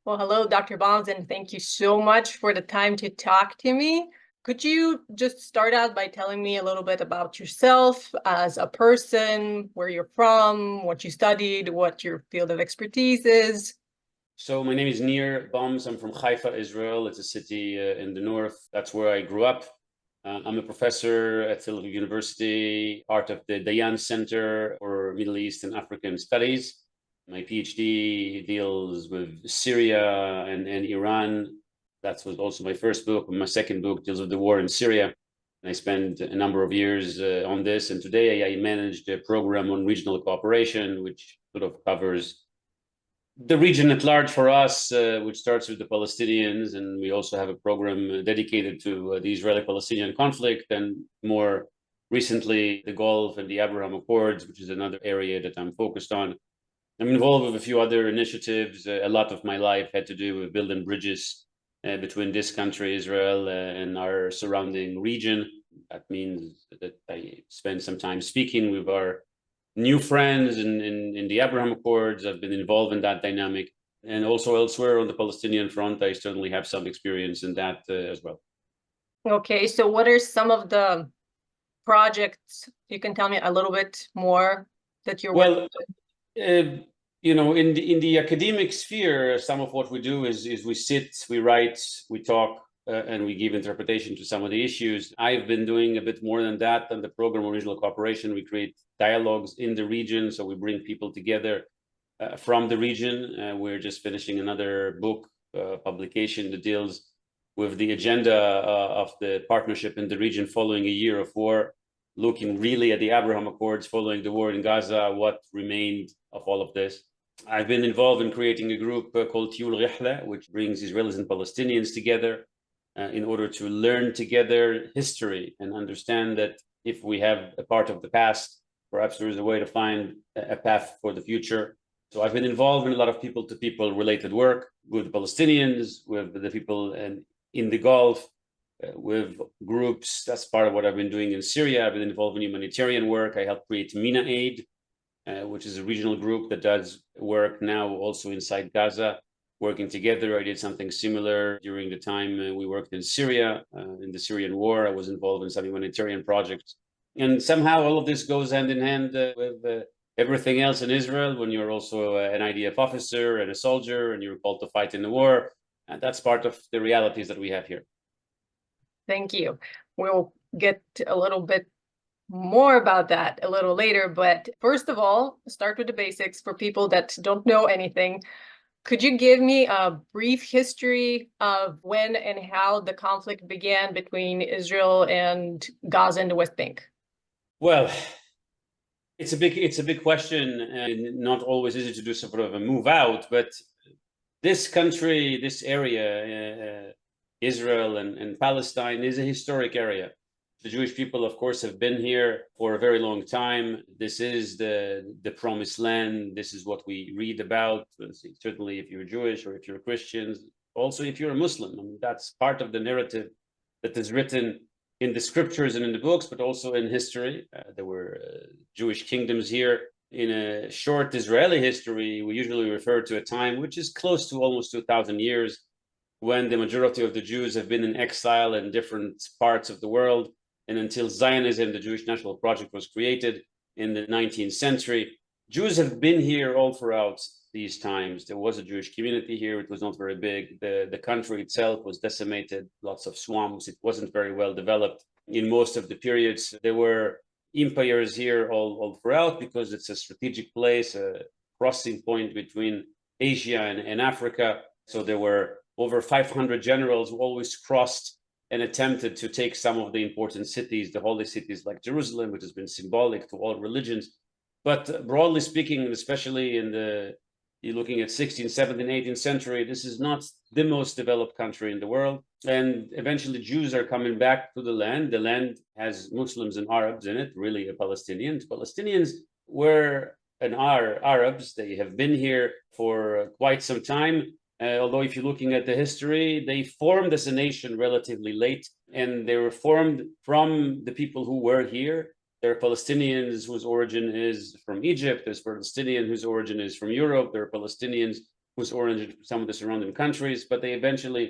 Well, hello, Dr. Bombs, and thank you so much for the time to talk to me. Could you just start out by telling me a little bit about yourself as a person, where you're from, what you studied, what your field of expertise is? So my name is Nir Bams. I'm from Haifa, Israel. It's a city in the north. That's where I grew up. I'm a professor at Tel Aviv University, part of the Dayan Center for Middle East and African Studies. My PhD deals with Syria and Iran. That was also my first book. My second book deals with the war in Syria. And I spent a number of years on this. And today I managed a program on regional cooperation, which sort of covers the region at large for us, which starts with the Palestinians, and we also have a program dedicated to the Israeli-Palestinian conflict, and more recently, the Gulf and the Abraham Accords, which is another area that I'm focused on. I'm involved with a few other initiatives. A lot of my life had to do with building bridges between this country, Israel, and our surrounding region. That means that I spend some time speaking with our new friends in the Abraham Accords. I've been involved in that dynamic. And also elsewhere on the Palestinian front, I certainly have some experience in that as well. Okay, so what are some of the projects you can tell me a little bit more that you're working with? In the academic sphere, some of what we do is we sit, we write, we talk, and we give interpretation to some of the issues. I've been doing a bit more than that on the program of regional cooperation. We create dialogues in the region, so we bring people together from the region. We're just finishing another book publication that deals with the agenda of the partnership in the region following a year of war, looking really at the Abraham Accords following the war in Gaza, what remained of all of this. I've been involved in creating a group called Tiyul Rihle, which brings Israelis and Palestinians together in order to learn together history and understand that if we have a part of the past, perhaps there is a way to find a path for the future. So I've been involved in a lot of people-to-people related work with the Palestinians, with the people in the Gulf, with groups. That's part of what I've been doing in Syria. I've been involved in humanitarian work. I helped create MENA Aid, which is a regional group that does work now also inside Gaza, working together. I did something similar during the time we worked in Syria, in the Syrian war. I was involved in some humanitarian projects. And somehow all of this goes hand in hand with everything else in Israel, when you're also an IDF officer and a soldier and you're called to fight in the war. And that's part of the realities that we have here. Thank you. We'll get a little bit more about that a little later, but first of all, start with the basics for people that don't know anything. Could you give me a brief history of when and how the conflict began between Israel and Gaza and the West Bank? Well, it's a big question, and not always easy to do sort of a move out, but this country, this area, Israel and Palestine, is a historic area. The Jewish people, of course, have been here for a very long time. This is the promised land. This is what we read about. Certainly, if you're Jewish or if you're Christians, also if you're a Muslim, I mean, that's part of the narrative that is written in the scriptures and in the books, but also in history. There were Jewish kingdoms here. In a short Israeli history, we usually refer to a time which is close to almost 2,000 years, when the majority of the Jews have been in exile in different parts of the world. And until Zionism, the Jewish National Project, was created in the 19th century, Jews have been here all throughout these times. There was a Jewish community here. It was not very big. The country itself was decimated, lots of swamps. It wasn't very well developed in most of the periods. There were empires here all throughout, because it's a strategic place, a crossing point between Asia and Africa. So there were over 500 generals who always crossed and attempted to take some of the important cities, the holy cities like Jerusalem, which has been symbolic to all religions. But broadly speaking, especially you're looking at 16th, 17th, 18th century, this is not the most developed country in the world. And eventually Jews are coming back to the land. The land has Muslims and Arabs in it, really Palestinians. Palestinians were and are Arabs. They have been here for quite some time. Although if you're looking at the history, they formed as a nation relatively late, and they were formed from the people who were here. There are Palestinians whose origin is from Egypt. There's Palestinian whose origin is from Europe. There are Palestinians was originated from some of the surrounding countries, but they eventually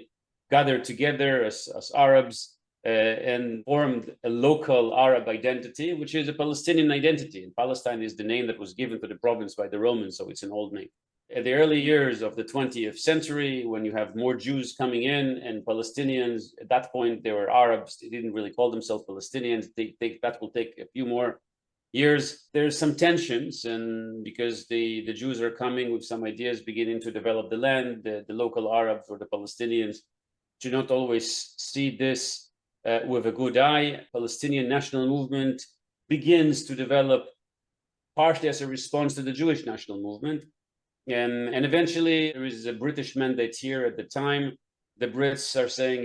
gathered together as Arabs and formed a local Arab identity, which is a Palestinian identity. And Palestine is the name that was given to the province by the Romans, so it's an old name. In the early years of the 20th century, when you have more Jews coming in and Palestinians, at that point, they were Arabs. They didn't really call themselves Palestinians. That will take a few more years. There's some tensions, and because the Jews are coming with some ideas, beginning to develop the land, the local Arabs or the Palestinians do not always see this with a good eye. Palestinian national movement begins to develop partially as a response to the Jewish national movement. And eventually there is a British mandate here at the time. The Brits are saying,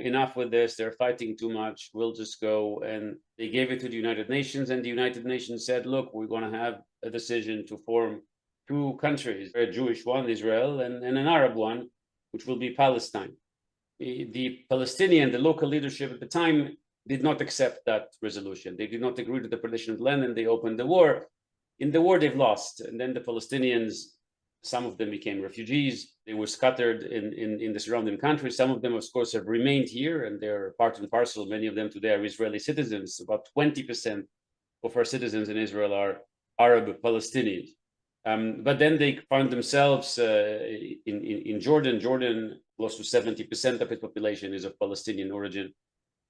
enough with this, they're fighting too much, we'll just go. And they gave it to the United Nations, and the United Nations said, look, we're going to have a decision to form two countries, a Jewish one, Israel, and an Arab one, which will be Palestine. The Palestinian, the local leadership at the time, did not accept that resolution. They did not agree to the partition of land, and they opened the war. In the war, they've lost. And then the Palestinians, some of them became refugees. They were scattered in the surrounding countries. Some of them, of course, have remained here, and they're part and parcel. Many of them today are Israeli citizens. About 20% of our citizens in Israel are Arab Palestinians. But then they found themselves in Jordan. Jordan, close to 70% of its population is of Palestinian origin.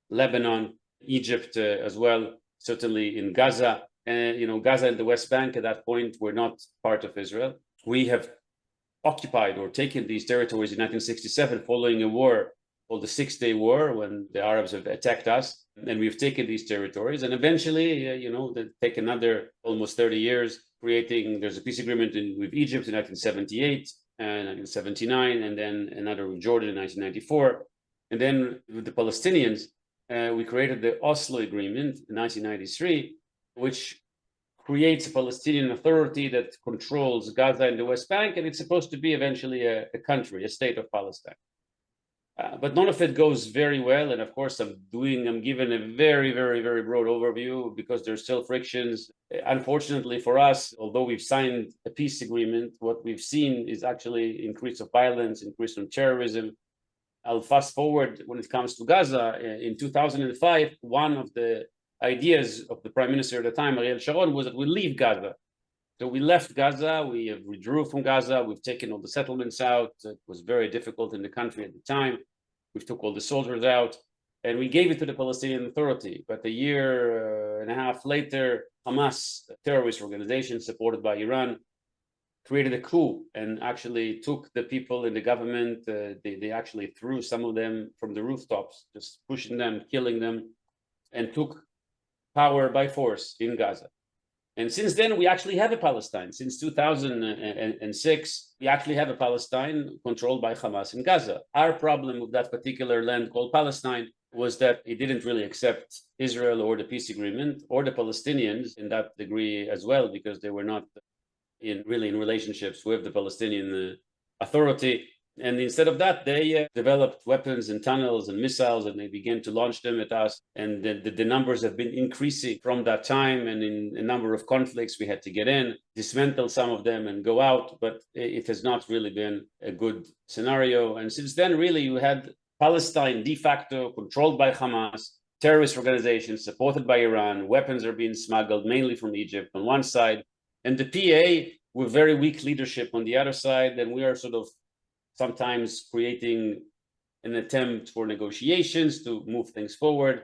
Lebanon, Egypt as well, certainly in Gaza. Gaza and the West Bank at that point were not part of Israel. We have occupied or taken these territories in 1967 following a war called the Six-Day War, when the Arabs have attacked us, and we've taken these territories. And eventually, they take another almost 30 years there's a peace agreement with Egypt in 1978 and 1979, and then another with Jordan in 1994. And then with the Palestinians, we created the Oslo Agreement in 1993, which creates a Palestinian authority that controls Gaza and the West Bank, and it's supposed to be eventually a country, a state of Palestine. But none of it goes very well, and of course I'm given a very, very, very broad overview because there's still frictions. Unfortunately for us, although we've signed a peace agreement, what we've seen is actually increase of violence, increase of terrorism. I'll fast forward when it comes to Gaza. In 2005, one of the ideas of the prime minister at the time, Ariel Sharon, was that we leave Gaza. So we left Gaza, we withdrew from Gaza, we've taken all the settlements out. It was very difficult in the country at the time. We took all the soldiers out, and we gave it to the Palestinian Authority. But a year and a half later, Hamas, a terrorist organization supported by Iran, created a coup and actually took the people in the government. They actually threw some of them from the rooftops, just pushing them, killing them, and took power by force in Gaza. And since then, we actually have a Palestine. Since 2006, we actually have a Palestine controlled by Hamas in Gaza. Our problem with that particular land called Palestine was that it didn't really accept Israel or the peace agreement or the Palestinians in that degree as well, because they were not in relationships with the Palestinian Authority. And instead of that, they developed weapons and tunnels and missiles, and they began to launch them at us. And the numbers have been increasing from that time. And in a number of conflicts, we had to get in, dismantle some of them and go out. But it has not really been a good scenario. And since then, really, you had Palestine de facto controlled by Hamas, terrorist organizations supported by Iran. Weapons are being smuggled mainly from Egypt on one side. And the PA with very weak leadership on the other side. And we are sort of sometimes creating an attempt for negotiations to move things forward.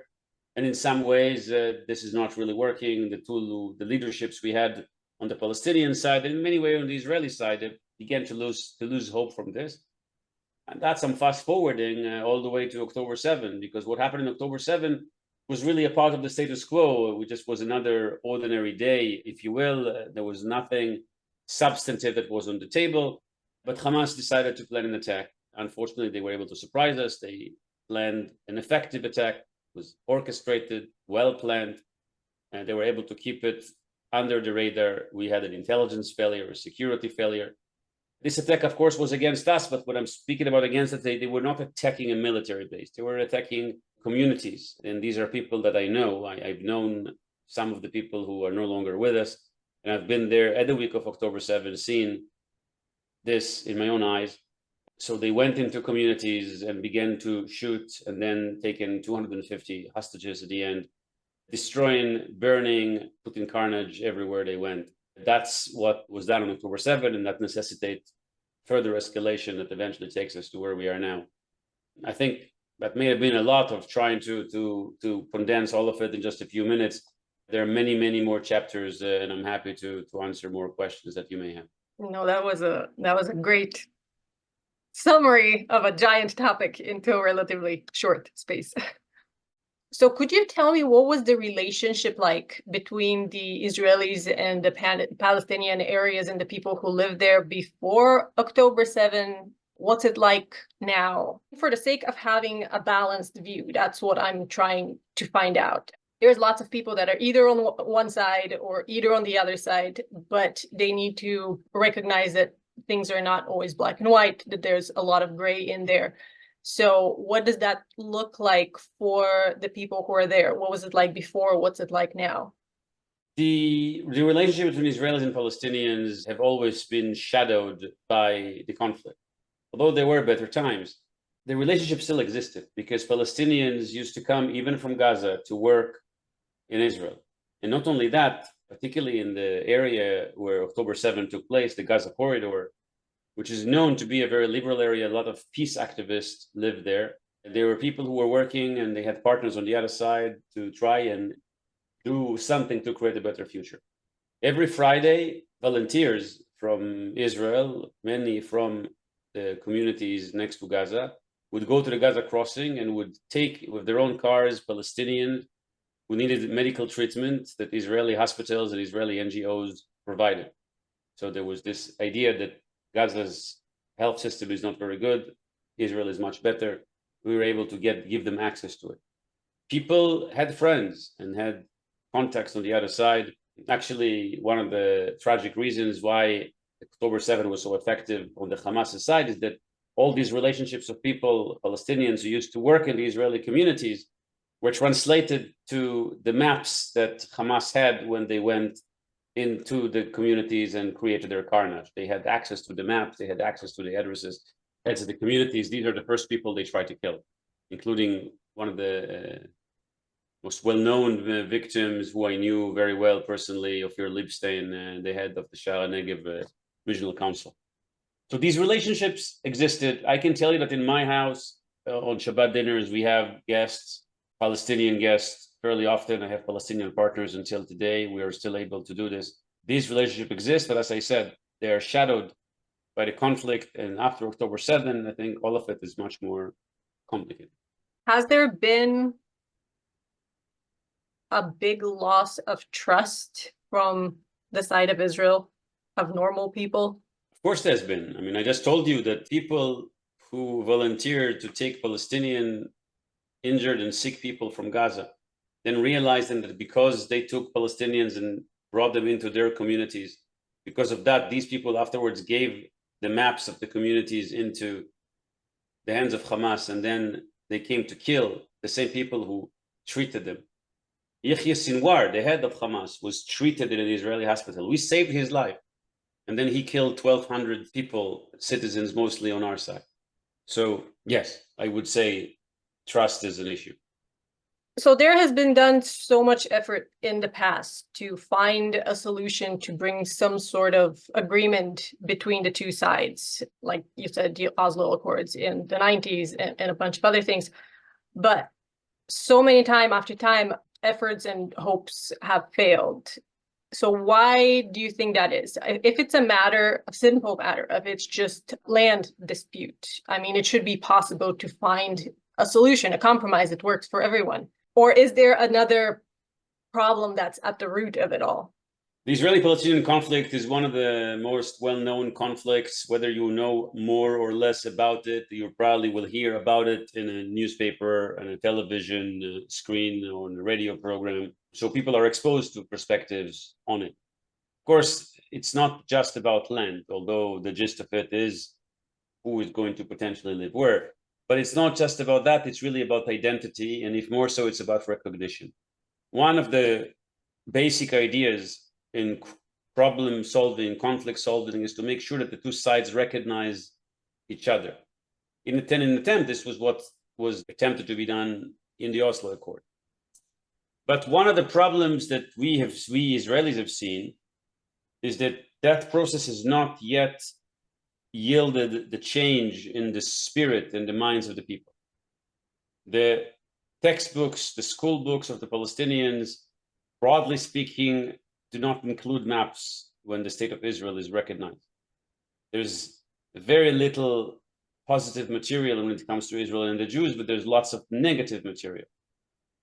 And in some ways, this is not really working. The leaderships we had on the Palestinian side, and in many ways on the Israeli side, began to lose hope from this. And that's I'm fast forwarding all the way to October 7, because what happened in October 7 was really a part of the status quo. It just was another ordinary day, if you will. There was nothing substantive that was on the table. But Hamas decided to plan an attack. Unfortunately, they were able to surprise us. They planned an effective attack. It was orchestrated, well planned, and they were able to keep it under the radar. We had an intelligence failure, a security failure. This attack, of course, was against us, but what I'm speaking about against it, they were not attacking a military base. They were attacking communities, and these are people that I know. I've known some of the people who are no longer with us, and I've been there at the week of October 7, seen this in my own eyes. So they went into communities and began to shoot, and then taken 250 hostages at the end, destroying, burning, putting carnage everywhere they went. That's what was done on October 7, and that necessitates further escalation that eventually takes us to where we are now. I think that may have been a lot of trying to condense all of it in just a few minutes. There are many, many more chapters, and I'm happy to answer more questions that you may have. No, that was a great summary of a giant topic into a relatively short space. So could you tell me what was the relationship like between the Israelis and the Palestinian areas and the people who lived there before October 7? What's it like now? For the sake of having a balanced view, that's what I'm trying to find out. There's lots of people that are either on one side or either on the other side, but they need to recognize that things are not always black and white, that there's a lot of gray in there. So what does that look like for the people who are there? What was it like before? What's it like now? The relationship between Israelis and Palestinians have always been shadowed by the conflict. Although there were better times, the relationship still existed because Palestinians used to come even from Gaza to work in Israel. And not only that, particularly in the area where October 7 took place, the Gaza corridor, which is known to be a very liberal area. A lot of peace activists lived there. There were people who were working and they had partners on the other side to try and do something to create a better future. Every Friday, volunteers from Israel, many from the communities next to Gaza, would go to the Gaza crossing and would take with their own cars Palestinians who needed medical treatment that Israeli hospitals and Israeli NGOs provided. So there was this idea that Gaza's health system is not very good. Israel is much better. We were able to give them access to it. People had friends and had contacts on the other side. Actually, one of the tragic reasons why October 7 was so effective on the Hamas side is that all these relationships of people, Palestinians who used to work in the Israeli communities, were translated to the maps that Hamas had when they went into the communities and created their carnage. They had access to the maps, they had access to the addresses, heads of the communities. These are the first people they tried to kill, including one of the most well-known victims who I knew very well personally, Ophir Lipstein, the head of the Sha'ar Negev Regional Council. So these relationships existed. I can tell you that in my house, on Shabbat dinners, we have guests, Palestinian guests, fairly often. I have Palestinian partners until today. We are still able to do this. These relationships exist, but as I said, they are shadowed by the conflict. And after October 7, I think all of it is much more complicated. Has there been a big loss of trust from the side of Israel, of normal people? Of course there's been. I mean, I just told you that people who volunteered to take Palestinian injured and sick people from Gaza, then realizing that because they took Palestinians and brought them into their communities, because of that, these people afterwards gave the maps of the communities into the hands of Hamas, and then they came to kill the same people who treated them. Yahya Sinwar, the head of Hamas, was treated in an Israeli hospital. We saved his life. And then he killed 1,200 people, citizens mostly on our side. So yes, I would say trust is an issue. So there has been done so much effort in the past to find a solution to bring some sort of agreement between the two sides. Like you said, the Oslo Accords in the 90s and a bunch of other things. But so many time after time, efforts and hopes have failed. So why do you think that is? If it's a simple matter, if it's just land dispute, I mean, it should be possible to find a solution, a compromise that works for everyone. Or is there another problem that's at the root of it all? The Israeli-Palestinian conflict is one of the most well-known conflicts. Whether you know more or less about it, you probably will hear about it in a newspaper, on a television screen, or on a radio program. So people are exposed to perspectives on it. Of course, it's not just about land, although the gist of it is who is going to potentially live where. But it's not just about that, it's really about identity, and if more so, it's about recognition. One of the basic ideas in problem solving, conflict solving, is to make sure that the two sides recognize each other. In an attempt, this was what was attempted to be done in the Oslo Accord. But one of the problems that we Israelis have seen is that that process has not yet yielded the change in the spirit and the minds of the people. The textbooks, the school books of the Palestinians, broadly speaking, do not include maps when the state of Israel is recognized. There's very little positive material when it comes to Israel and the Jews, but there's lots of negative material,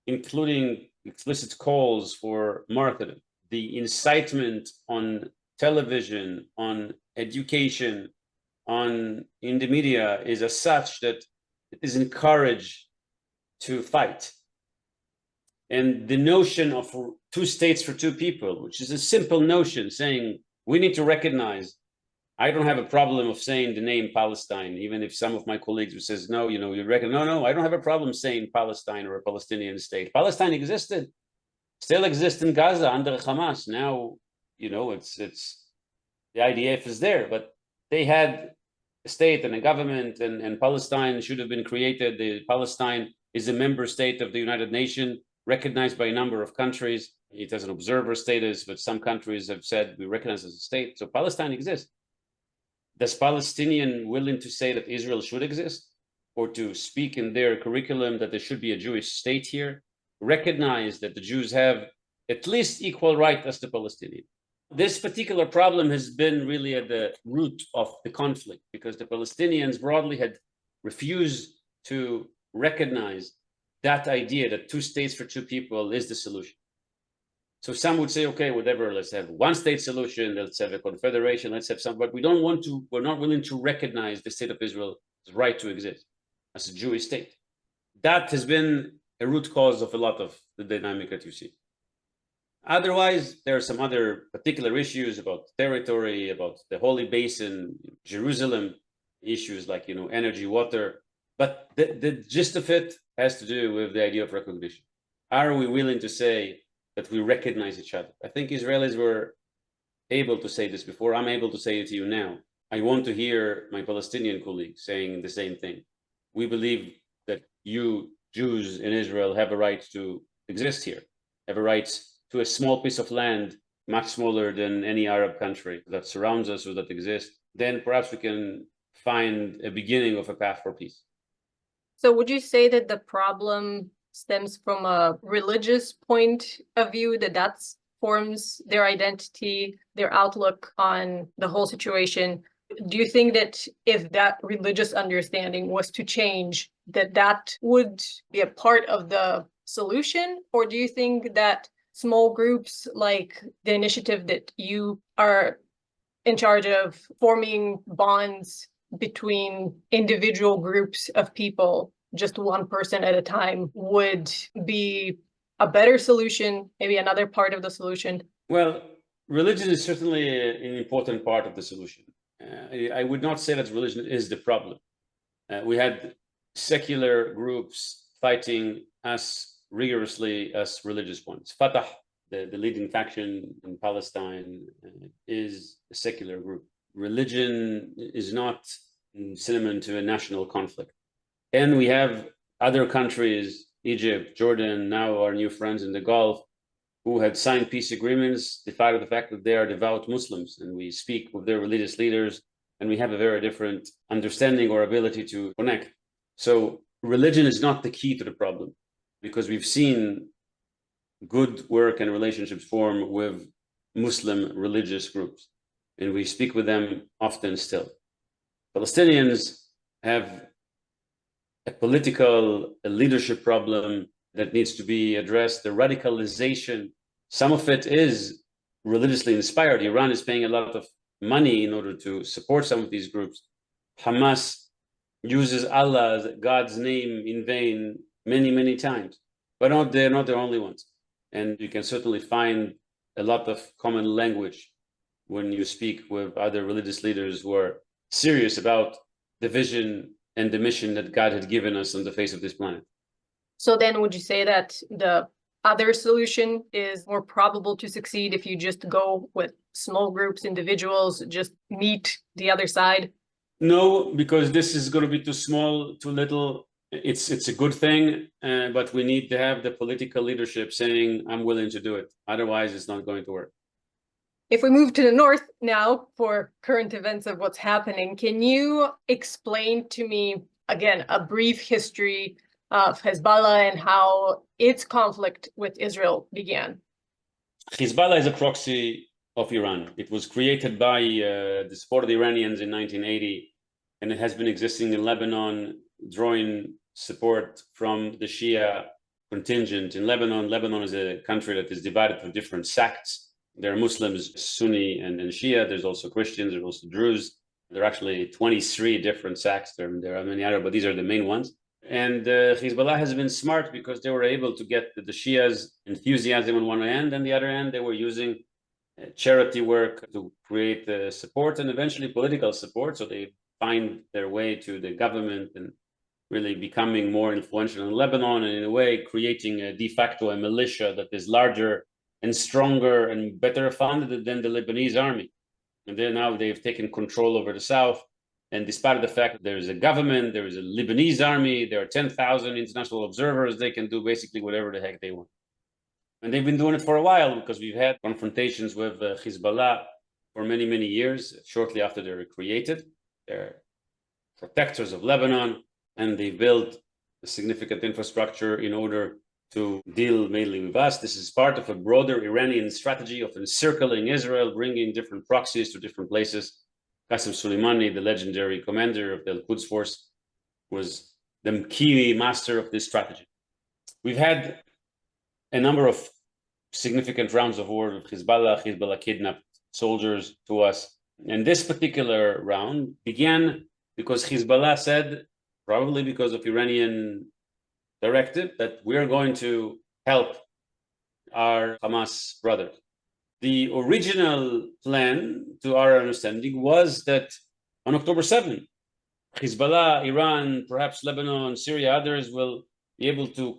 including explicit calls for martyrdom. The incitement on television, on education, in the media is as such that it is encouraged to fight. And the notion of 2 states for 2 people, which is a simple notion saying we need to recognize. I don't have a problem of saying the name Palestine, even if some of my colleagues would says, no, you reckon, no, I don't have a problem saying Palestine or a Palestinian state. Palestine existed, still exists in Gaza under Hamas. Now, it's the IDF is there, but they had a state and a government, and Palestine should have been created. Palestine is a member state of the United Nations, recognized by a number of countries. It has an observer status, but some countries have said we recognize it as a state. So Palestine exists. Does Palestinian willing to say that Israel should exist, or to speak in their curriculum that there should be a Jewish state here, recognize that the Jews have at least equal right as the Palestinians? This particular problem has been really at the root of the conflict, because the Palestinians broadly had refused to recognize that idea that 2 states for 2 people is the solution. So some would say, okay, whatever, let's have 1 state solution, let's have a confederation, let's have some, but we're not willing to recognize the state of Israel's right to exist as a Jewish state. That has been a root cause of a lot of the dynamic that you see. Otherwise, there are some other particular issues about territory, about the Holy Basin, Jerusalem, issues like, energy, water. But the gist of it has to do with the idea of recognition. Are we willing to say that we recognize each other? I think Israelis were able to say this before. I'm able to say it to you now. I want to hear my Palestinian colleagues saying the same thing. We believe that you, Jews in Israel, have a right to exist here, have a right to a small piece of land, much smaller than any Arab country that surrounds us or that exists. Then perhaps we can find a beginning of a path for peace. So would you say that the problem stems from a religious point of view, that forms their identity, their outlook on the whole situation? Do you think that if that religious understanding was to change, that would be a part of the solution? Or do you think that small groups like the initiative that you are in charge of, forming bonds between individual groups of people, just 1 person at a time, would be a better solution, maybe another part of the solution? Well, religion is certainly an important part of the solution. I would not say that religion is the problem. We had secular groups fighting us rigorously as religious ones. Fatah, the leading faction in Palestine, is a secular group. Religion is not synonym to a national conflict. And we have other countries, Egypt, Jordan, now our new friends in the Gulf, who had signed peace agreements, despite the fact that they are devout Muslims, and we speak with their religious leaders, and we have a very different understanding or ability to connect. So religion is not the key to the problem, because we've seen good work and relationships form with Muslim religious groups, and we speak with them often still. Palestinians have a political, a leadership problem that needs to be addressed. The radicalization, some of it is religiously inspired. Iran is paying a lot of money in order to support some of these groups. Hamas uses Allah, God's name, in vain many, many times, but they're not the only ones. And you can certainly find a lot of common language when you speak with other religious leaders who are serious about the vision and the mission that God had given us on the face of this planet. So then would you say that the other solution is more probable to succeed if you just go with small groups, individuals, just meet the other side? No, because this is going to be too small, too little. It's a good thing, but we need to have the political leadership saying, I'm willing to do it. Otherwise, it's not going to work. If we move to the north now for current events of what's happening, can you explain to me, again, a brief history of Hezbollah and how its conflict with Israel began? Hezbollah is a proxy of Iran. It was created by the support of the Iranians in 1980, and it has been existing in Lebanon, drawing support from the Shia contingent in Lebanon. Lebanon is a country that is divided into different sects. There are Muslims, Sunni, and Shia. There's also Christians, there's also Druze. There are actually 23 different sects. There are many other, but these are the main ones. And Hezbollah has been smart because they were able to get the Shias' enthusiasm on one end, and the other end, they were using charity work to create support and eventually political support. So they find their way to the government and really becoming more influential in Lebanon, and in a way creating a de facto a militia that is larger and stronger and better funded than the Lebanese army. And then now they've taken control over the south. And despite the fact that there is a government, there is a Lebanese army, there are 10,000 international observers, they can do basically whatever the heck they want. And they've been doing it for a while because we've had confrontations with Hezbollah for many, many years, shortly after they were created. They're protectors of Lebanon, and they built a significant infrastructure in order to deal mainly with us. This is part of a broader Iranian strategy of encircling Israel, bringing different proxies to different places. Qasem Soleimani, the legendary commander of the Al-Quds force, was the key master of this strategy. We've had a number of significant rounds of war with Hezbollah. Hezbollah kidnapped soldiers to us. And this particular round began because Hezbollah said, probably because of Iranian directive, that we're going to help our Hamas brothers. The original plan, to our understanding, was that on October 7th, Hezbollah, Iran, perhaps Lebanon, Syria, others will be able to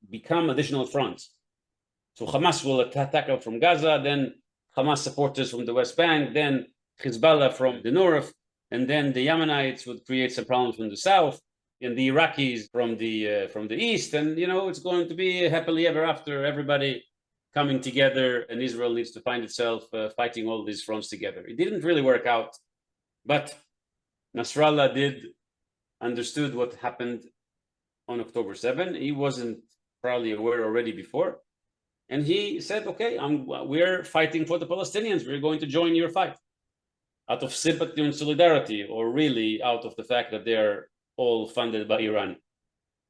become additional fronts. So Hamas will attack out from Gaza, then Hamas supporters from the West Bank, then Hezbollah from the north, and then the Yemenites would create some problems from the south, and the Iraqis from the east, and it's going to be happily ever after, everybody coming together, and Israel needs to find itself fighting all these fronts together. It didn't really work out, but Nasrallah understood what happened on October 7. He wasn't probably aware already before, and he said, okay, we're fighting for the Palestinians, we're going to join your fight, out of sympathy and solidarity, or really out of the fact that they're all funded by Iran.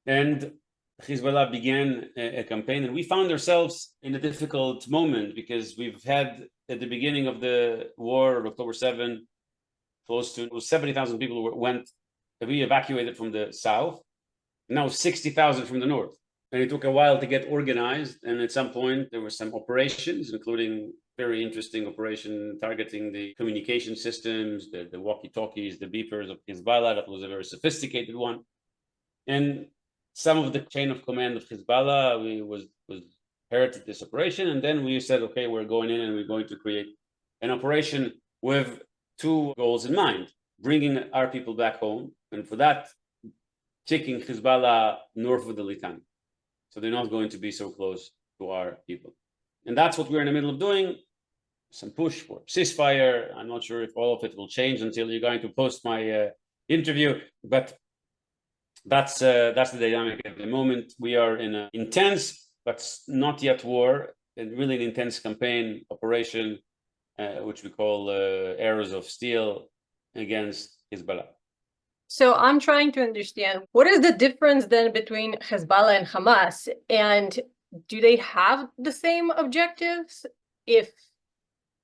And Hezbollah began a campaign, and we found ourselves in a difficult moment because we've had, at the beginning of the war on October 7, close to 70,000 people went to be evacuated from the south, now 60,000 from the north. And it took a while to get organized, and at some point there were some operations, including very interesting operation targeting the communication systems, the walkie-talkies, the beepers of Hezbollah. That was a very sophisticated one. And some of the chain of command of Hezbollah was inherited this operation, and then we said, okay, we're going in and we're going to create an operation with two goals in mind: bringing our people back home, and for that, taking Hezbollah north of the Litani, so they're not going to be so close to our people. And that's what we're in the middle of doing. Some push for ceasefire. I'm not sure if all of it will change until you're going to post my interview, but that's the dynamic at the moment. We are in an intense, but not yet war, and really an intense campaign operation, which we call Arrows of Steel, against Hezbollah. So I'm trying to understand, what is the difference then between Hezbollah and Hamas, and do they have the same objectives? If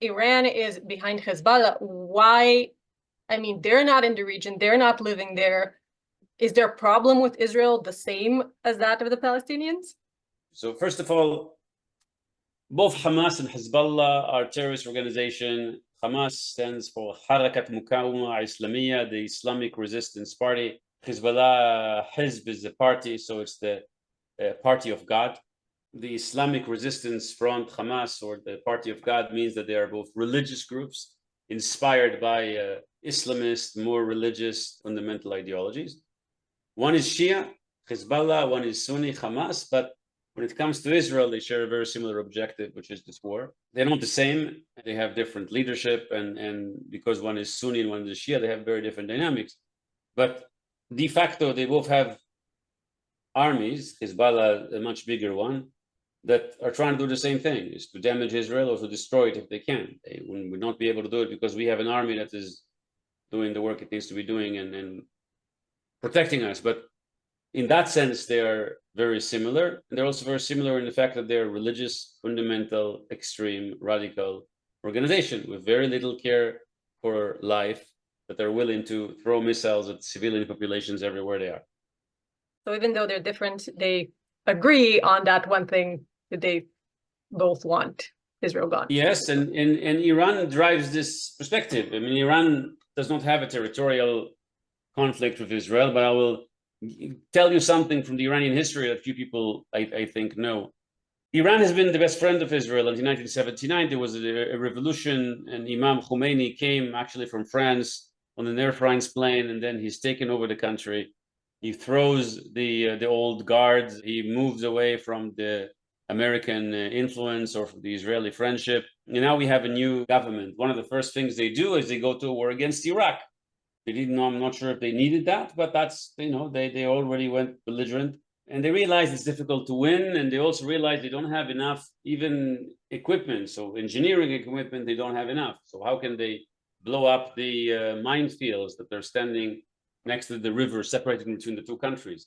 Iran is behind Hezbollah, why? I mean, they're not in the region, they're not living there. Is their problem with Israel the same as that of the Palestinians? So first of all, both Hamas and Hezbollah are terrorist organizations. Hamas stands for Harakat Muqawama Islamiyya, the Islamic Resistance Party. Hezbollah, Hizb is the party, so it's the party of God. the Islamic Resistance Front, Hamas, or the Party of God, means that they are both religious groups inspired by Islamist, more religious, fundamental ideologies. One is Shia, Hezbollah, one is Sunni, Hamas, but when it comes to Israel, they share a very similar objective, which is this war. They're not the same. They have different leadership, and because one is Sunni and one is Shia, they have very different dynamics. But de facto, they both have armies, Hezbollah, a much bigger one, that are trying to do the same thing, is to damage Israel or to destroy it if they can. They would not be able to do it because we have an army that is doing the work it needs to be doing and protecting us. But in that sense, they are very similar. And they're also very similar in the fact that they're religious, fundamental, extreme, radical organization with very little care for life, that they're willing to throw missiles at civilian populations everywhere they are. So even though they're different, they agree on that one thing that they both want Israel gone. Yes, and Iran drives this perspective. I mean, Iran does not have a territorial conflict with Israel, but I will tell you something from the Iranian history that few people, I think, know. Iran has been the best friend of Israel. Until 1979, there was a revolution, and Imam Khomeini came actually from France on an Air France plane, and then he's taken over the country. He throws the old guards. He moves away from the American influence or from the Israeli friendship. And now we have a new government. One of the first things they do is they go to a war against Iraq. They didn't know, I'm not sure if they needed that, but that's, they already went belligerent. And they realize it's difficult to win, and they also realize they don't have enough even equipment. So engineering equipment, they don't have enough. So how can they blow up the minefields that they're standing next to the river separating between the two countries?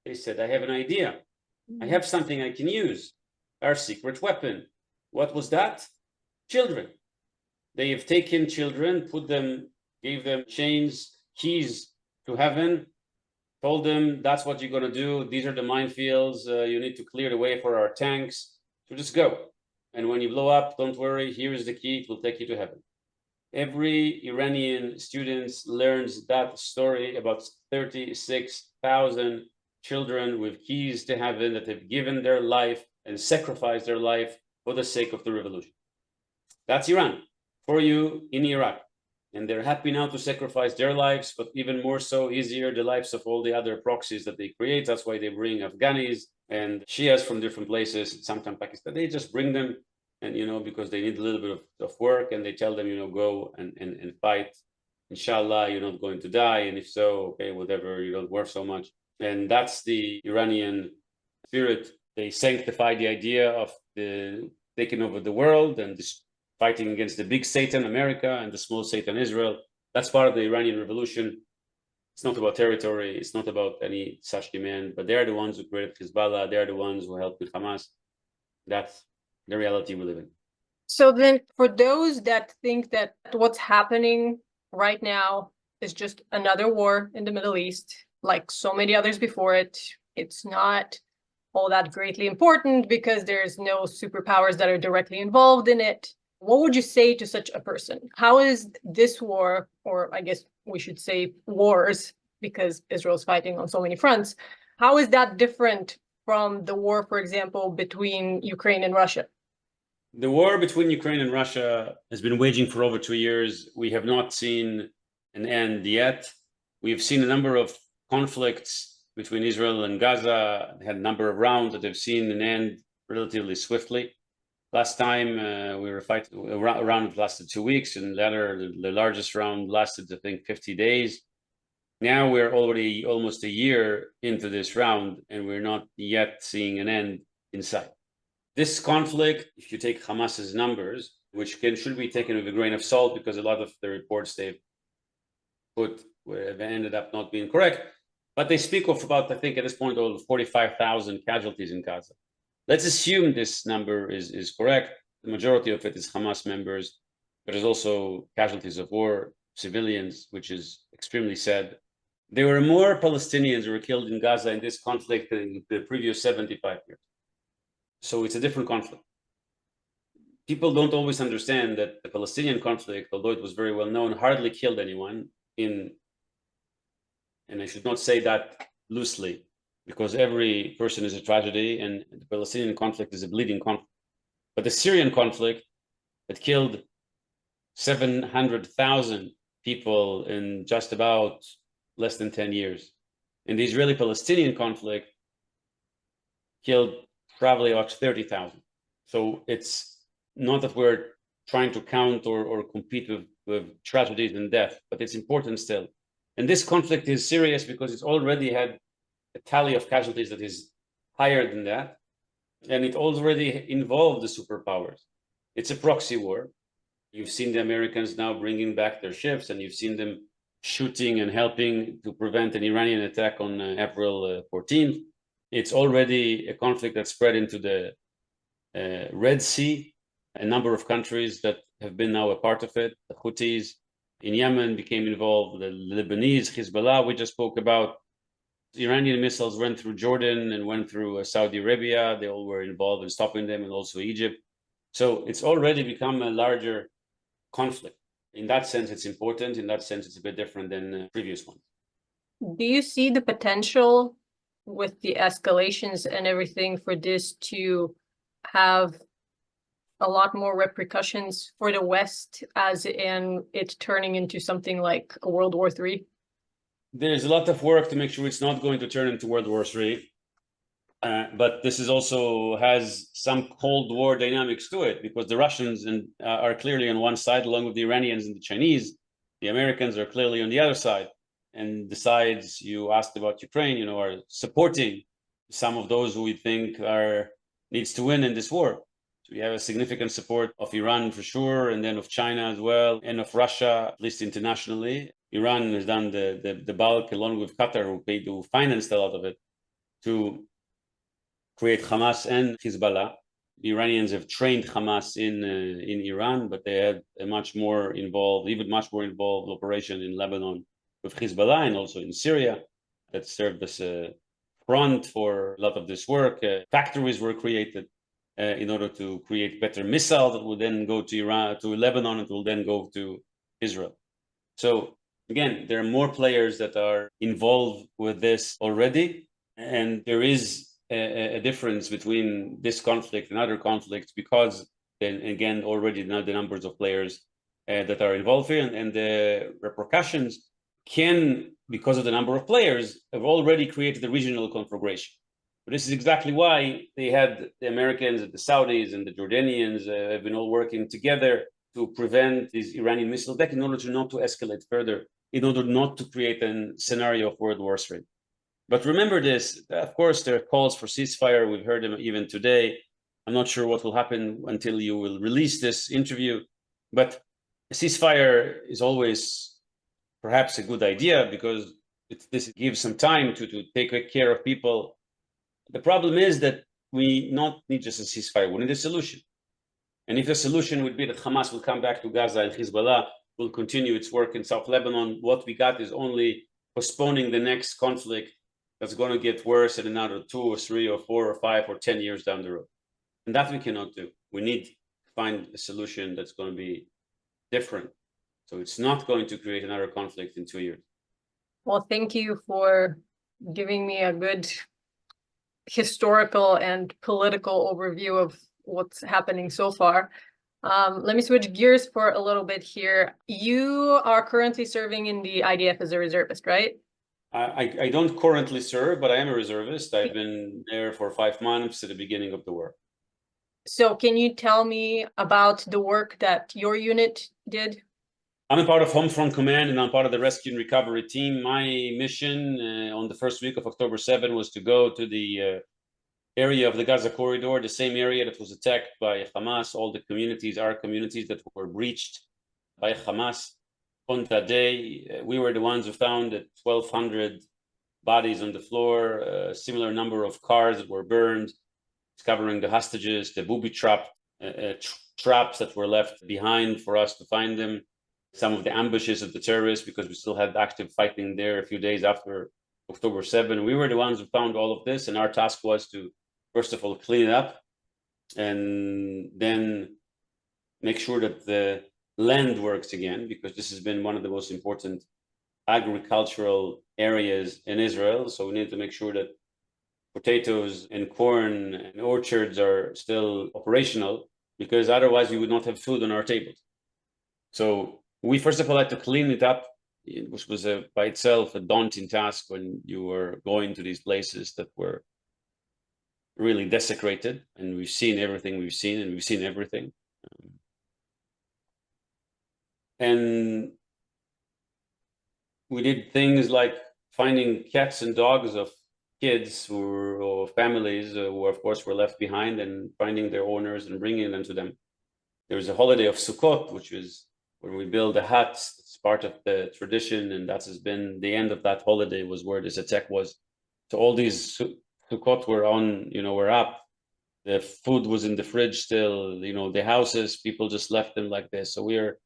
They said, I have an idea. I have something I can use. Our secret weapon. What was that? Children. They have taken children, gave them chains, keys to heaven, told them that's what you're going to do. These are the minefields. You need to clear the way for our tanks. So just go. And when you blow up, don't worry. Here is the key. It will take you to heaven. Every Iranian student learns that story about 36,000 children with keys to heaven that have given their life and sacrificed their life for the sake of the revolution. That's Iran for you in Iraq. And they're happy now to sacrifice their lives, but even more so, easier, the lives of all the other proxies that they create. That's why they bring Afghanis and Shias from different places, sometimes Pakistan. They just bring them, and because they need a little bit of work, and they tell them, go and fight. Inshallah, you're not going to die, and if so, okay, whatever, you don't work so much. And that's the Iranian spirit. They sanctify the idea of the taking over the world and fighting against the big Satan, America, and the small Satan, Israel. That's part of the Iranian revolution. It's not about territory. It's not about any such demand, but they're the ones who created Hezbollah. They're the ones who helped with Hamas. That's the reality we live in. So then for those that think that what's happening right now is just another war in the Middle East, like so many others before it, it's not all that greatly important because there's no superpowers that are directly involved in it. What would you say to such a person? How is this war, or I guess we should say wars, because Israel's fighting on so many fronts, how is that different from the war, for example, between Ukraine and Russia? The war between Ukraine and Russia has been waging for over 2 years. We have not seen an end yet. We've seen a number of conflicts between Israel and Gaza, had a number of rounds that have seen an end relatively swiftly. Last time we were fighting, a round lasted 2 weeks, and the largest round lasted, I think, 50 days. Now we're already almost a year into this round, and we're not yet seeing an end in sight. This conflict, if you take Hamas's numbers, which should be taken with a grain of salt, because a lot of the reports they've put have ended up not being correct, but they speak of about, I think at this point, over 45,000 casualties in Gaza. Let's assume this number is correct. The majority of it is Hamas members. There's also casualties of war, civilians, which is extremely sad. There were more Palestinians who were killed in Gaza in this conflict than in the previous 75 years. So it's a different conflict. People don't always understand that the Palestinian conflict, although it was very well known, hardly killed anyone and I should not say that loosely. because every person is a tragedy, and the Palestinian conflict is a bleeding conflict. But the Syrian conflict that killed 700,000 people in just about less than 10 years. And the Israeli-Palestinian conflict killed probably about 30,000. So it's not that we're trying to count or compete with tragedies and death, but it's important still. And this conflict is serious because it's already had a tally of casualties that is higher than that. And it already involved the superpowers. It's a proxy war. You've seen the Americans now bringing back their ships, and you've seen them shooting and helping to prevent an Iranian attack on April 14th. It's already a conflict that spread into the Red Sea. A number of countries that have been now a part of it, the Houthis in Yemen became involved, the Lebanese, Hezbollah, we just spoke about. Iranian missiles went through Jordan and went through Saudi Arabia. They all were involved in stopping them, and also Egypt. So it's already become a larger conflict. In that sense, it's important. In that sense, it's a bit different than previous ones. Do you see the potential with the escalations and everything for this to have a lot more repercussions for the West, as in it turning into something like a World War III? There's a lot of work to make sure it's not going to turn into World War III. But this is also has some Cold War dynamics to it, because the Russians are clearly on one side, along with the Iranians and the Chinese. The Americans are clearly on the other side. And the sides you asked about Ukraine, are supporting some of those who we think needs to win in this war. So we have a significant support of Iran for sure, and then of China as well, and of Russia, at least internationally. Iran has done the bulk, along with Qatar, who financed a lot of it, to create Hamas and Hezbollah. The Iranians have trained Hamas in Iran, but they had a much more involved operation in Lebanon with Hezbollah, and also in Syria, that served as a front for a lot of this work. Factories were created in order to create better missiles that will then go to Lebanon, and will then go to Israel. So again, there are more players that are involved with this already, and there is a difference between this conflict and other conflicts, because then again, already now the numbers of players that are involved here, and the repercussions can, because of the number of players, have already created a regional conflagration. But this is exactly why they had the Americans and the Saudis and the Jordanians have been all working together to prevent this Iranian missile attack, in order to not to escalate further, in order not to create a scenario of World War III. But remember this, of course, there are calls for ceasefire. We've heard them even today. I'm not sure what will happen until you will release this interview, but a ceasefire is always perhaps a good idea, because this gives some time to take care of people. The problem is that we not need just a ceasefire, we need a solution. And if the solution would be that Hamas will come back to Gaza and Hezbollah will continue its work in South Lebanon, what we got is only postponing the next conflict that's going to get worse in another 2 or 3 or 4 or 5 or 10 years down the road. And that we cannot do. We need to find a solution that's going to be different. So it's not going to create another conflict in 2 years. Well, thank you for giving me a good historical and political overview of what's happening so far. Let me switch gears for a little bit here. You are currently serving in the IDF as a reservist, right? I don't currently serve, but I am a reservist. I've been there for 5 months at the beginning of the war. So can you tell me about the work that your unit did? I'm a part of Home Front Command, and I'm part of the Rescue and Recovery Team. My mission on the first week of October 7 was to go to the area of the Gaza corridor, the same area that was attacked by Hamas, all the communities, our communities that were breached by Hamas. On that day, we were the ones who found 1,200 bodies on the floor, a similar number of cars that were burned, discovering the hostages, the booby traps that were left behind for us to find them, some of the ambushes of the terrorists, because we still had active fighting there a few days after October 7. We were the ones who found all of this, and our task was to, first of all, clean it up, and then make sure that the land works again, because this has been one of the most important agricultural areas in Israel. So we need to make sure that potatoes and corn and orchards are still operational, because otherwise we would not have food on our tables. So we first of all had to clean it up, which was by itself a daunting task when you were going to these places that were really desecrated, and we've seen everything we've seen, and we've seen everything. And we did things like finding cats and dogs of kids or families who, of course, were left behind, and finding their owners and bringing them to them. There was a holiday of Sukkot, which was when we build a hut. It's part of the tradition, and that has been the end of that holiday was where this attack was. So all these Sukkot were on, were up. The food was in the fridge still, the houses, people just left them like this. So we are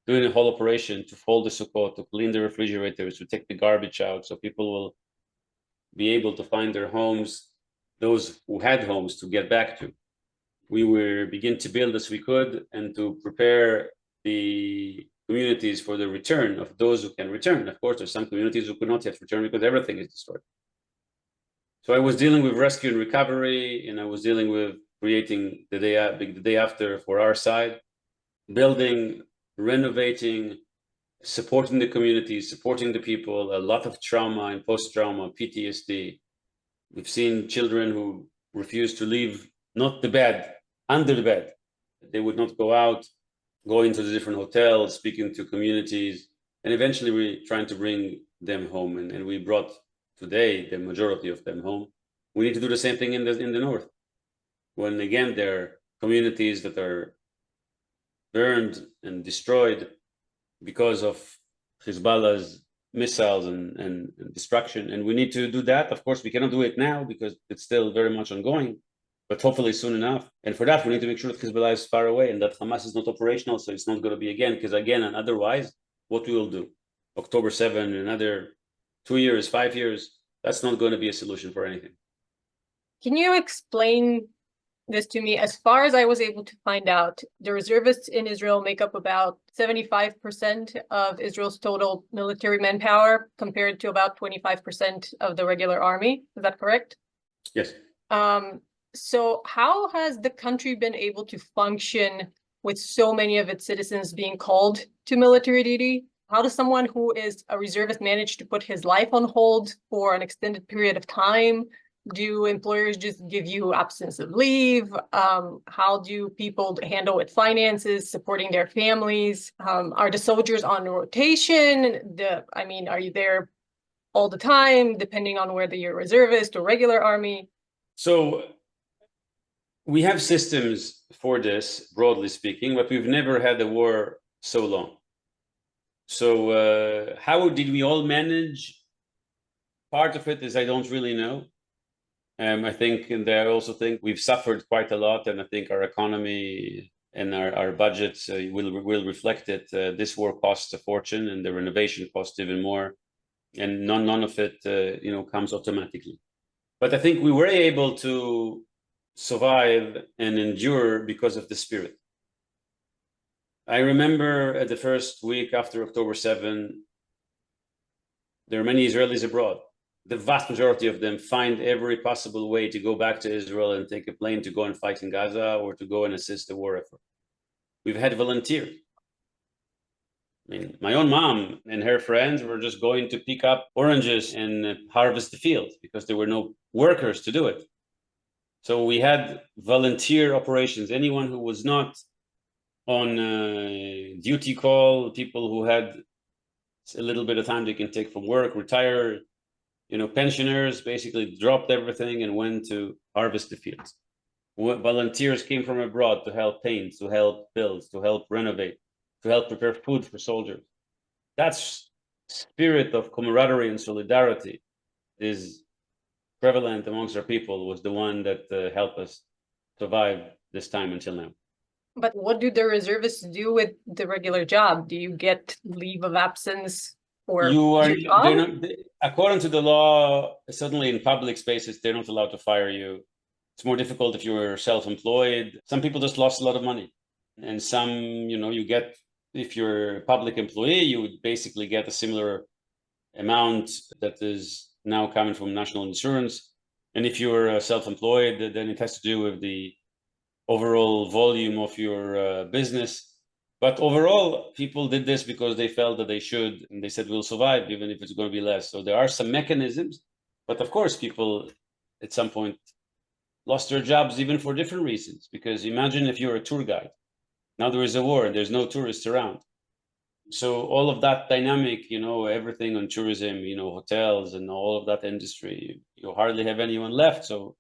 doing a whole operation to fold the Sukkot, to clean the refrigerators, to take the garbage out, so people will be able to find their homes, those who had homes, to get back to. We were begin to build as we could, and to prepare the communities for the return of those who can return. Of course, there's some communities who could not yet return because everything is destroyed. So I was dealing with rescue and recovery, and I was dealing with creating the day after for our side, building, renovating, supporting the communities, supporting the people. A lot of trauma and post-trauma, PTSD. We've seen children who refuse to leave, not the bed, under the bed. They would not go out, go into the different hotels, speaking to communities, and eventually we're trying to bring them home. And we brought today the majority of them home. We need to do the same thing in the north, when again there are communities that are burned and destroyed because of Hezbollah's missiles and destruction. And we need to do that. Of course, we cannot do it now because it's still very much ongoing, but hopefully soon enough. And for that, we need to make sure that Hezbollah is far away and that Hamas is not operational, so it's not going to be again. Because again, and otherwise, what we will do, October 7, another 2 years, 5 years, that's not going to be a solution for anything. Can you explain this to me? As far as I was able to find out, the reservists in Israel make up about 75% of Israel's total military manpower, compared to about 25% of the regular army. Is that correct? Yes. So how has the country been able to function with so many of its citizens being called to military duty? How does someone who is a reservist manage to put his life on hold for an extended period of time? Do employers just give you absence of leave? How do people handle with finances, supporting their families? Are the soldiers on rotation? Are you there all the time, depending on whether you're a reservist or regular army? So we have systems for this, broadly speaking, but we've never had a war so long. So how did we all manage? Part of it is I don't really know. I think, and I also think we've suffered quite a lot, and I think our economy and our budgets will reflect it. This war costs a fortune, and the renovation costs even more, and none of it comes automatically. But I think we were able to survive and endure because of the spirit. I remember at the first week after October 7, there are many Israelis abroad. The vast majority of them find every possible way to go back to Israel and take a plane to go and fight in Gaza or to go and assist the war effort. We've had volunteers. My own mom and her friends were just going to pick up oranges and harvest the field because there were no workers to do it. So we had volunteer operations. Anyone who was not on duty call, people who had a little bit of time they can take from work, retired, pensioners, basically dropped everything and went to harvest the fields. Volunteers came from abroad to help paint, to help build, to help renovate, to help prepare food for soldiers. That spirit of camaraderie and solidarity is prevalent amongst our people, was the one that helped us survive this time until now. But what do the reservists do with the regular job? Do you get leave of absence? According to the law, certainly in public spaces, they're not allowed to fire you. It's more difficult if you're self-employed. Some people just lost a lot of money. And some, you get, if you're a public employee, you would basically get a similar amount that is now coming from national insurance. And if you're self-employed, then it has to do with the overall volume of your business. But overall, people did this because they felt that they should, and they said we'll survive even if it's going to be less. So there are some mechanisms, but of course, people at some point lost their jobs even for different reasons. Because imagine if you're a tour guide. Now there is a war and there's no tourists around. So all of that dynamic, everything on tourism, hotels and all of that industry, you hardly have anyone left. So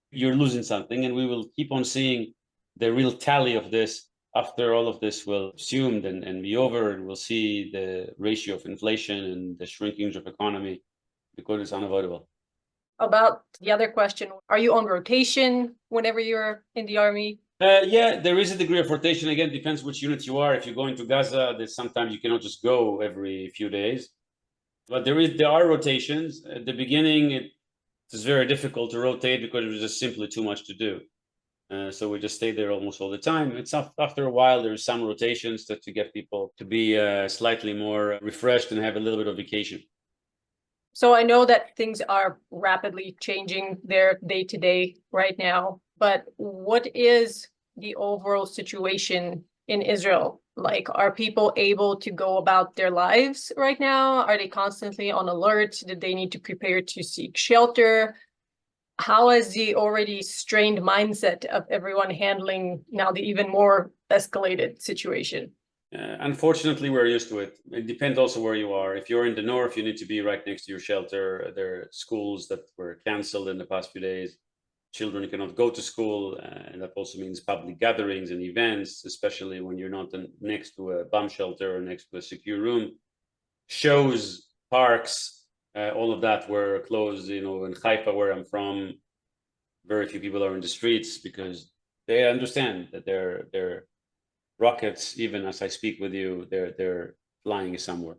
you're losing something, and we will keep on seeing the real tally of this after all of this will assumed and be over, and we'll see the ratio of inflation and the shrinkage of economy because it's unavoidable. About the other question, are you on rotation whenever you're in the army? Yeah, there is a degree of rotation. Again, depends which unit you are. If you're going to Gaza, there's sometimes you cannot just go every few days. But there are rotations. At the beginning, it was very difficult to rotate because it was just simply too much to do. So we just stayed there almost all the time. It's after a while, there's some rotations to get people to be slightly more refreshed and have a little bit of vacation. So I know that things are rapidly changing their day to day right now, but what is the overall situation in Israel? Like, are people able to go about their lives right now? Are they constantly on alert? Did they need to prepare to seek shelter? How is the already strained mindset of everyone handling now the even more escalated situation? Unfortunately, we're used to it. It depends also where you are. If you're in the north, you need to be right next to your shelter. There are schools that were canceled in the past few days. Children cannot go to school, and that also means public gatherings and events, especially when you're not next to a bomb shelter or next to a secure room. Shows, parks, all of that were closed. In Haifa, where I'm from, very few people are in the streets because they understand that they're rockets, even as I speak with you, they're flying somewhere.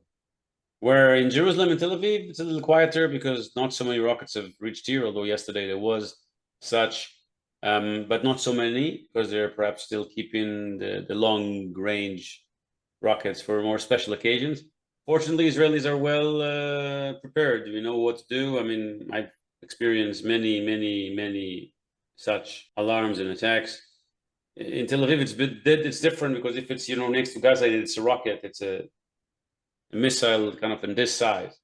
Where in Jerusalem and Tel Aviv, it's a little quieter because not so many rockets have reached here, although yesterday there was such, but not so many because they're perhaps still keeping the long range rockets for more special occasions. Fortunately, Israelis are well prepared. We know what to do. I mean, I've experienced many such alarms and attacks. In Tel Aviv, it's different because if it's next to Gaza, it's a rocket. It's a missile kind of in this size.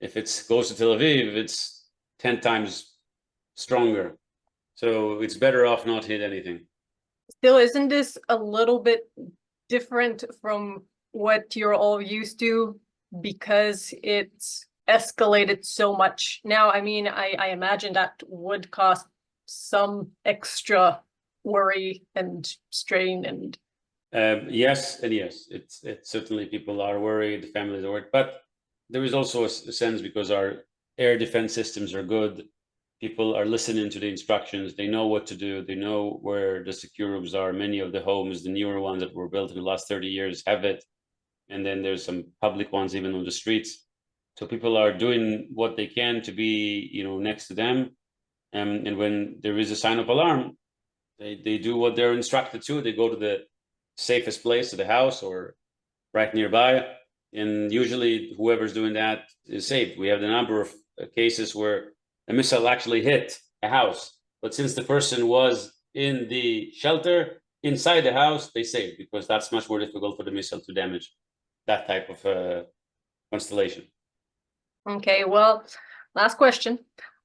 If it goes to Tel Aviv, it's 10 times stronger. So it's better off not hit anything. Still, isn't this a little bit different from what you're all used to because it's escalated so much now? I mean, I imagine that would cost some extra worry and strain and yes and yes. It's certainly people are worried, the families are worried, but there is also a sense because our air defense systems are good. People are listening to the instructions. They know what to do. They know where the secure rooms are. Many of the homes, the newer ones that were built in the last 30 years, have it. And then there's some public ones even on the streets. So people are doing what they can to be, next to them. And when there is a sign of alarm, they do what they're instructed to. They go to the safest place, to the house or right nearby. And usually whoever's doing that is safe. We have the number of cases where a missile actually hit a house, but since the person was in the shelter inside the house, they saved because that's much more difficult for the missile to damage that type of constellation. Okay, well, last question.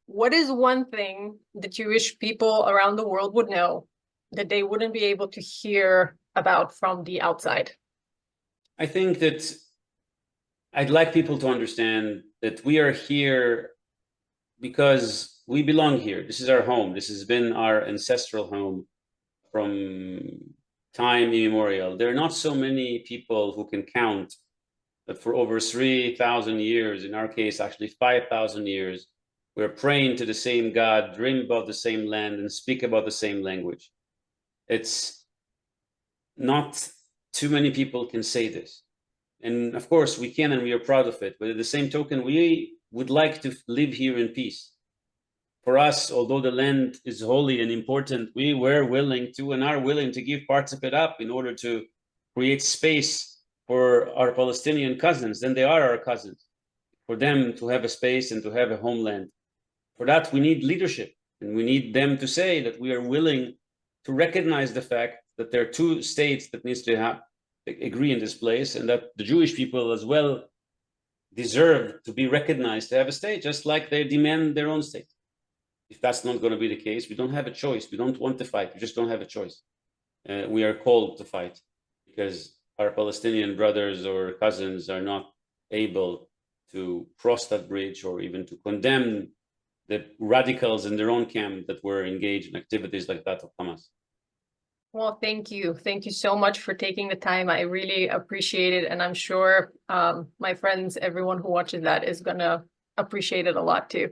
What is one thing that you wish people around the world would know that they wouldn't be able to hear about from the outside? I think that I'd like people to understand that we are here because we belong here. This is our home. This has been our ancestral home from time immemorial. There are not so many people who can count that for over 3,000 years, in our case, actually 5,000 years, we're praying to the same God, dream about the same land, and speak about the same language. It's not too many people can say this. And of course, we can, and we are proud of it. But at the same token, we would like to live here in peace. For us, although the land is holy and important, we were willing to and are willing to give parts of it up in order to create space for our Palestinian cousins. Then they are our cousins. For them to have a space and to have a homeland. For that, we need leadership, and we need them to say that we are willing to recognize the fact that there are two states that needs to agree in this place, and that the Jewish people as well deserve to be recognized to have a state, just like they demand their own state. If that's not going to be the case, we don't have a choice. We don't want to fight. We just don't have a choice. We are called to fight because our Palestinian brothers or cousins are not able to cross that bridge or even to condemn the radicals in their own camp that were engaged in activities like that of Hamas. Well, thank you. Thank you so much for taking the time. I really appreciate it. And I'm sure my friends, everyone who watches that is going to appreciate it a lot too.